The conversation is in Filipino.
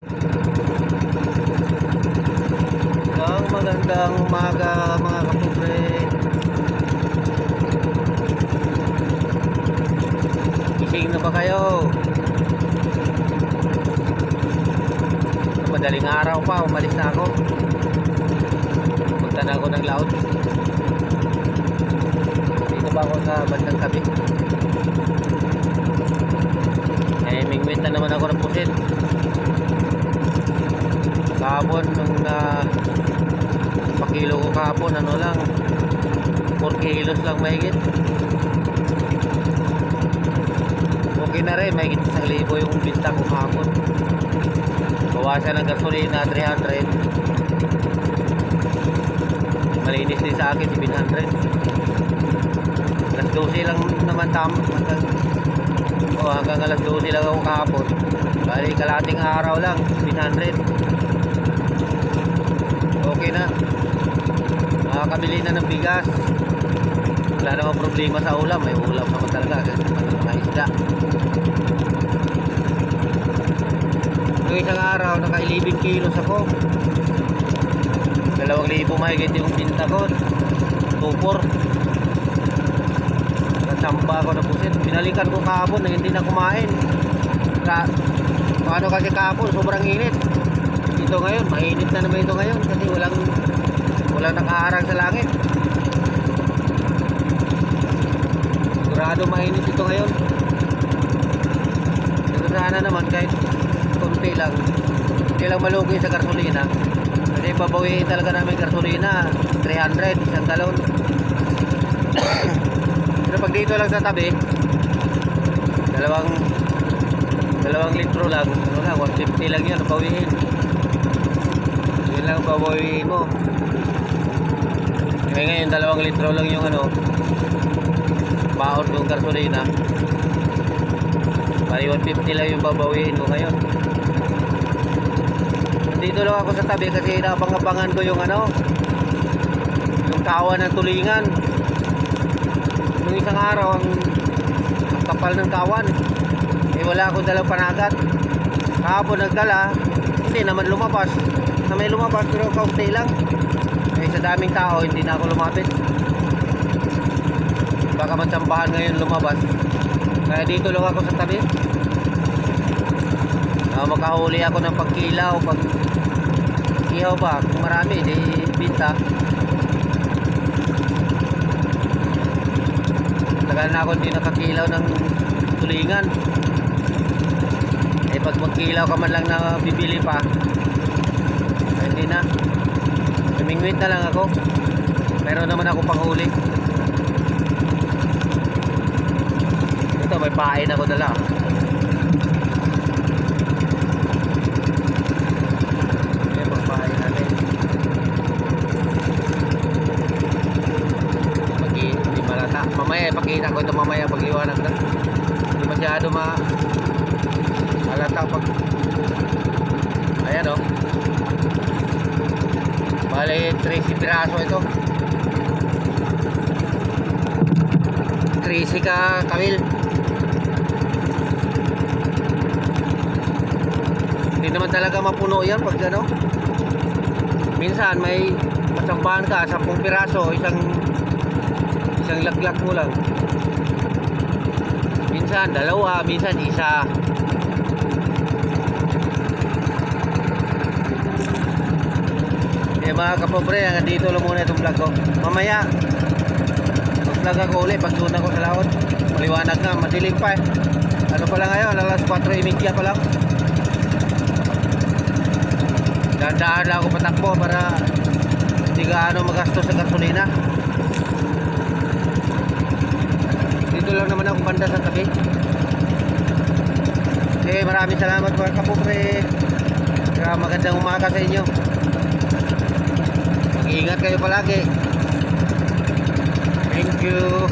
Ang magandang umaga mga kapobre. Gising na ba kayo? Madaling araw pa, umalis na ako. Punta na ako ng laot. Dito ba ako sa bandang tabi? Mingwit na naman ako ng pusit. Kahapon nung pakilo ko kahapon, ano lang 4 kilos lang mahigit. Okay na rin, mahigit 1,000 yung binta ko kahapon. Bawasan ng gasolina 300. Malinis din sa akin 700. Alas 12 lang naman hanggang alas 12 lang ako kahapon. Bali kalating araw lang 700. Okay na. Makakabili na ng bigas. Wala namang problema sa ulam. May ulam naman talaga. Mga isda. Yung isang araw naka 11 kilos ako. 2,000 mahigit yung binta ko. 2,400. Nasamba ako na pusit. Binalikan ko kahapon na hindi na kumain. Paano kasi kahapon sobrang init. Ito ngayon mainit na naman ito ngayon kasi walang nakaharang sa langit. Sigurado mainit ito ngayon. Pero sana naman kahit konti lang, hindi lang malugi sa gasolina. Kasi pabawiin talaga namin gasolina 300 isang galon. Pero pag dito lang sa tabi, dalawang litro lang, 150 lang yun pabawiin. Yun lang pabawiin mo. Ngayon 2 litro lang yung baon kong gasolina. Bali 150 lang yung babawiin ko ngayon. Dito lang ako sa tabi kasi naabang-abangan ko yung kawan ng tulingan. Nung isang araw ang kapal ng kawan. Wala akong dalang panagat. Kahapon nagdala, hindi naman lumabas. Na may lumabas pero kaunti lang. Sa daming tao hindi na ako lumapit. Baka matsambahan ngayon lumabas. Kaya dito lang ako sa tabi. Makahuli ako ng pagkilaw, pag ihaw ba, kung marami di binta. Tagal na ako hindi nakakilaw ng tulingan. Pag magkilaw ka man lang na bibili pa, hindi na. Mingwit na lang ako. Meron naman ako panghuli. Ito may pain ako dala. Ayan magpain natin. Hindi malata. Mamaya ipakita ko ito mamaya pagliwanag na. Hindi masyado halata pag ayan bali 13 piraso ito. 13 ka kawil. Hindi naman talaga mapuno yan pag minsan may matsambahan ka 10 piraso, isang laglak mo lang. Minsan 2, minsan 1. Mga kapobre, hanggang dito lang muna itong vlog ko. Mamaya mag-vlog ako ulit pag doon ako sa laot. Maliwanag na, madilim pa Ano pa lang ngayon, alas 4:30 pa lang. Dandaan lang ako patakbo para hindi gaano magastos sa gasolina. Dito lang naman ako banda sa tabi. Okay, maraming salamat mga kapobre. Magandang umaga sa inyo. Ingat kayo palagi. Thank you.